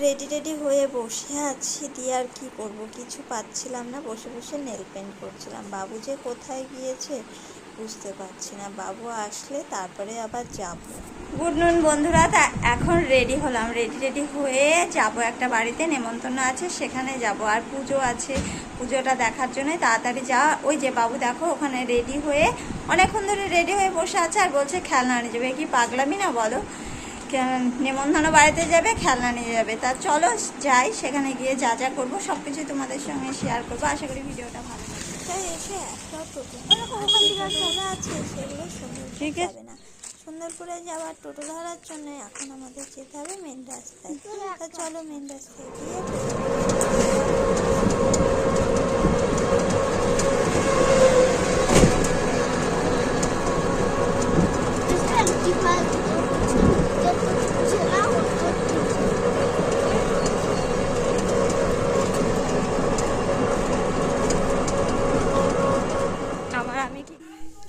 Ready হয়ে বসে আছি, দিয়ে আর কি করব, কিছু পাচ্ছিলাম না, বসে বসে নেল পেন্ট করছিলাম। বাবু যে কোথায় গিয়েছে বুঝতে পারছি না, বাবু আসলে তারপরে আবার যাব। গুড নুন বন্ধুরা, তা এখন রেডি হলাম, রেডি হয়ে যাব একটা বাড়িতে, নেমন্তন্ন আছে সেখানে যাব, আর পুজো আছে, পুজোটা দেখার জন্য তাড়াতাড়ি যাওয়া। ওই যে বাবু দেখো ওখানে রেডি হয়ে অনেকক্ষণ ধরে রেডি হয়ে বসে আছে, আর বলছে খেলনা নিয়ে যাবে। কি পাগলামি না বলো, নেমন্তন্ন বাড়িতে যাবে, খেলনা নিয়ে যাবে। তা চলো যাই, সেখানে গিয়ে যা যা করবো সব কিছুই তোমাদের সঙ্গে শেয়ার করবো। আশা করি ভিডিওটা ভালো তাই এসে একটা টোটো আছে, সেগুলো ঠিক যাবে না। সুন্দরপুরে যাওয়ার টোটো ধরার জন্য এখন আমাদের যেতে হবে মেন রাস্তায়। তা চলো মেন রাস্তায় গিয়ে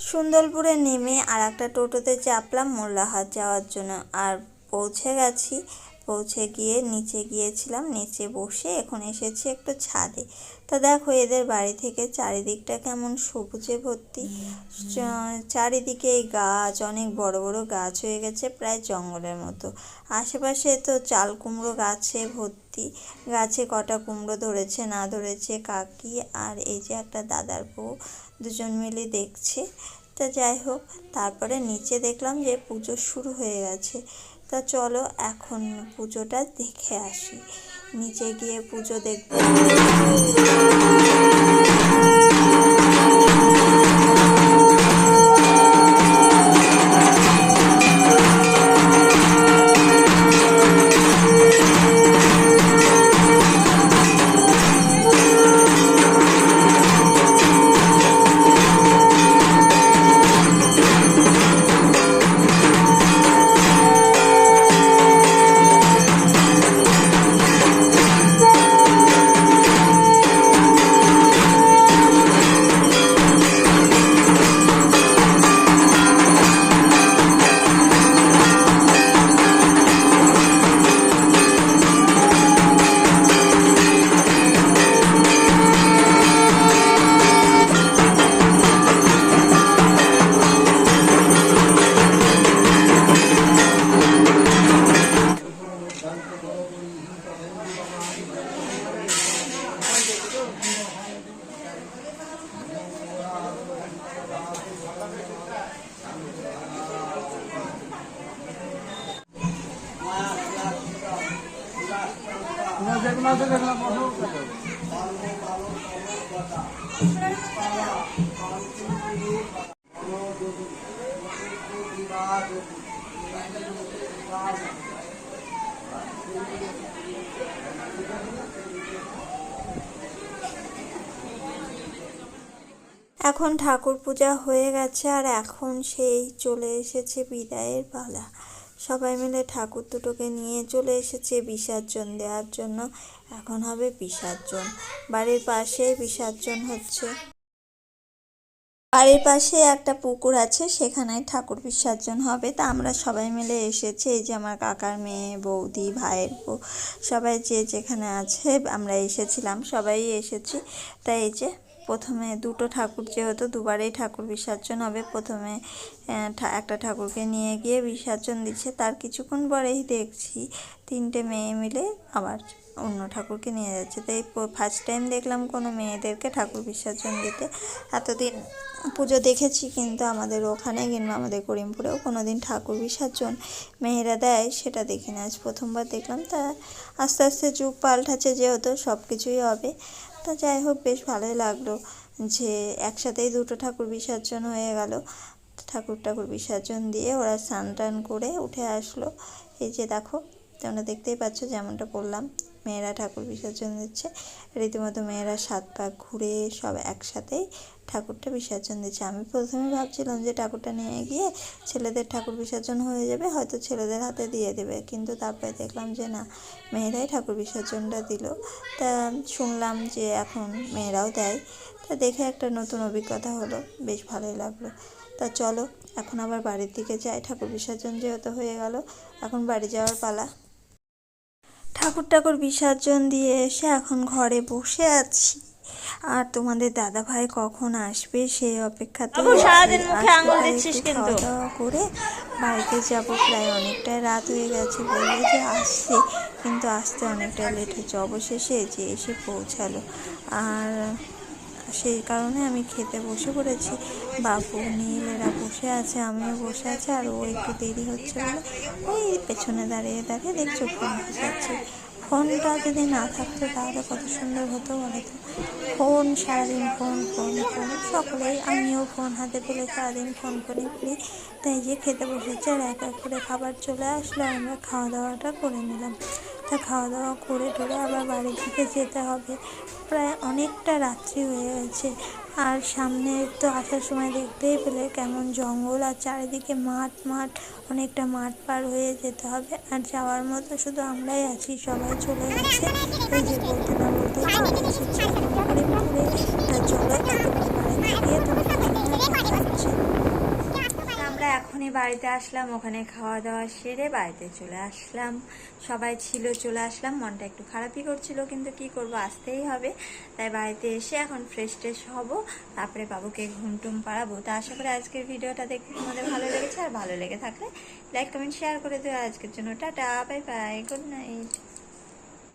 সুন্দরপুরে নেমে আর একটা টোটোতে চাপলাম মোল্লাহাট যাওয়ার জন্য, আর পৌঁছে গেছি। পৌঁছে গিয়ে নিচে গিয়েছিলাম, নিচে বসে এখন এসেছি একটু ছাদে। তা দেখো এদের বাড়ি থেকে চারিদিকটা কেমন সবুজে ভর্তি, চারিদিকে গাছ, অনেক বড় বড় গাছ হয়ে গেছে, প্রায় জঙ্গলের মতো। আশেপাশে তো চাল কুমড়ো গাছে ভর্তি, গাছে কটা কুমড়ো ধরেছে না ধরেছে কাকি আর এই যে একটা দাদার বউ, দুজন মিলে দেখছে। তা যাই হোক, তারপরে নিচে দেখলাম যে পুজো শুরু হয়ে গেছে। তা চলো এখন পুজোটা দেখে আসি, নিচে গিয়ে পুজো দেখব। এখন ঠাকুর পূজা হয়ে গেছে, আর এখন সেই চলে এসেছে বিদায়ের পালা। সবাই মিলে ঠাকুর দুটোকে নিয়ে চলে এসেছে বিসর্জন দেওয়ার জন্য। এখন হবে বিসর্জন, বাড়ির পাশে বিসর্জন হচ্ছে। বাড়ির পাশে একটা পুকুর আছে, সেখানে ঠাকুর বিসর্জন হবে। তা আমরা সবাই মিলে এসেছি, এই যে আমার কাকার মেয়ে, বৌদি, ভাইয়ের বউ, সবাই যে যেখানে আছে আমরা এসেছিলাম, সবাই এসেছি। তাই এই যে প্রথমে দুটো ঠাকুর, যেহেতু দুবারেই ঠাকুর বিসর্জন হবে, প্রথমে একটা ঠাকুরকে নিয়ে গিয়ে বিসর্জন দিচ্ছে, তার কিছুক্ষণ পরেই দেখছি তিনটে মেয়ে মিলে আবার অন্য ঠাকুরকে নিয়ে যাচ্ছে। তাই ফার্স্ট টাইম দেখলাম কোনো মেয়েদেরকে ঠাকুর বিসর্জন দিতে। এতদিন পুজো দেখেছি, কিন্তু আমাদের ওখানে কিংবা আমাদের করিমপুরেও কোনো দিন ঠাকুর বিসর্জন মেয়েরা দেয় সেটা দেখি না, আজ প্রথমবার দেখলাম। তা আস্তে আস্তে যুগ পাল্টাচ্ছে, যেহেতু সব কিছুই হবে। তা যাই হোক, বেশ ভালোই লাগলো যে একসাথেই দুটো ঠাকুর বিসর্জন হয়ে গেল। ঠাকুর বিসর্জন দিয়ে ওরা স্নান টান করে উঠে আসলো। এই যে দেখো, তোমরা দেখতেই পাচ্ছ, যেমনটা বললাম মেয়েরা ঠাকুর বিসর্জন দিচ্ছে, রীতিমতো মেয়েরা 7 পাক ঘুরে সব একসাথেই ঠাকুরটা বিসর্জন দিচ্ছে। আমি প্রথমে ভাবছিলাম যে ঠাকুরটা নিয়ে গিয়ে ছেলেদের ঠাকুর বিসর্জন হয়ে যাবে, হয়তো ছেলেদের হাতে দিয়ে দেবে, কিন্তু তারপরে দেখলাম যে না, মেয়েরাই ঠাকুর বিসর্জনটা দিল। তা শুনলাম যে এখন মেয়েরাও দেয়, তা দেখে একটা নতুন অভিজ্ঞতা হলো, বেশ ভালোই লাগলো। তা চলো এখন আবার বাড়ির দিকে যাই, ঠাকুর বিসর্জন যেহেতু হয়ে গেল, এখন বাড়ি যাওয়ার পালা। ঠাকুর বিসর্জন দিয়ে এসে এখন ঘরে বসে আছি, আর তোমাদের দাদা ভাই কখন আসবে সেই অপেক্ষাতে খাওয়া দাওয়া করে বাড়িতে যাব। প্রায় অনেকটাই রাত হয়ে গেছে, বললো যে আসছে, কিন্তু আসতে অনেকটাই লেট হচ্ছে। অবশেষে যে এসে পৌঁছালো, আর সেই কারণে আমি খেতে বসে পড়েছি। বাবু নীল এরা বসে আছে, আমিও বসে আছি, আর ও একটু দেরি হচ্ছে বলে ওই পেছনে দাঁড়িয়ে দাঁড়িয়ে দেখছো ফোন যাচ্ছে। ফোনটা যদি না থাকতো তাহলে কত সুন্দর হতো বলো তো। ফোন সারাদিন ফোন ফোন ফোন সকলেই, আমিও ফোন হাতে পেলে সারাদিন ফোন করে ফিরি। তাই যে খেতে বসেছে, আর এক এক করে খাবার চলে আসলো, আমরা খাওয়া দাওয়াটা করে নিলাম। তা খাওয়া দাওয়া করে টোরে আবার বাড়ির দিকে যেতে হবে, প্রায় অনেকটা রাত্রি হয়ে গেছে। আর সামনে তো আসার সময় দেখতেই পেলে কেমন জঙ্গল, আর চারিদিকে মাঠ মাঠ, অনেকটা মাঠ পার হয়ে যেতে হবে। আর যাওয়ার মতো শুধু আমরাই আছি, সবাই চলে গেছে। এই যে বলতে না বলতে চলে এসেছি এখন হরিপুরে। তা চলো একেবারে বাড়িতে গিয়ে তোমাদের সঙ্গে কথা হচ্ছে। আমরা এখনই বাড়িতে আসলাম, ওখানে খাওয়া দাওয়া সেরে বাড়িতে চলে আসলাম। সবাই ছিল, চলে আসলাম। মনটা একটু খারাপই করছিল, কিন্তু কি করব, আসতেই হবে। তাই বাড়িতে এসে এখন ফ্রেশ ট্রেশ হবো, তারপরে বাবুকে ঘুম টুম পাড়াবো। তা আশা করি আজকের ভিডিওটা দেখতে তোমাদের ভালো লেগেছে, আর ভালো লেগে থাকলে লাইক কমেন্ট শেয়ার করে দিও। আজকের জন্য tata, bye bye, good night.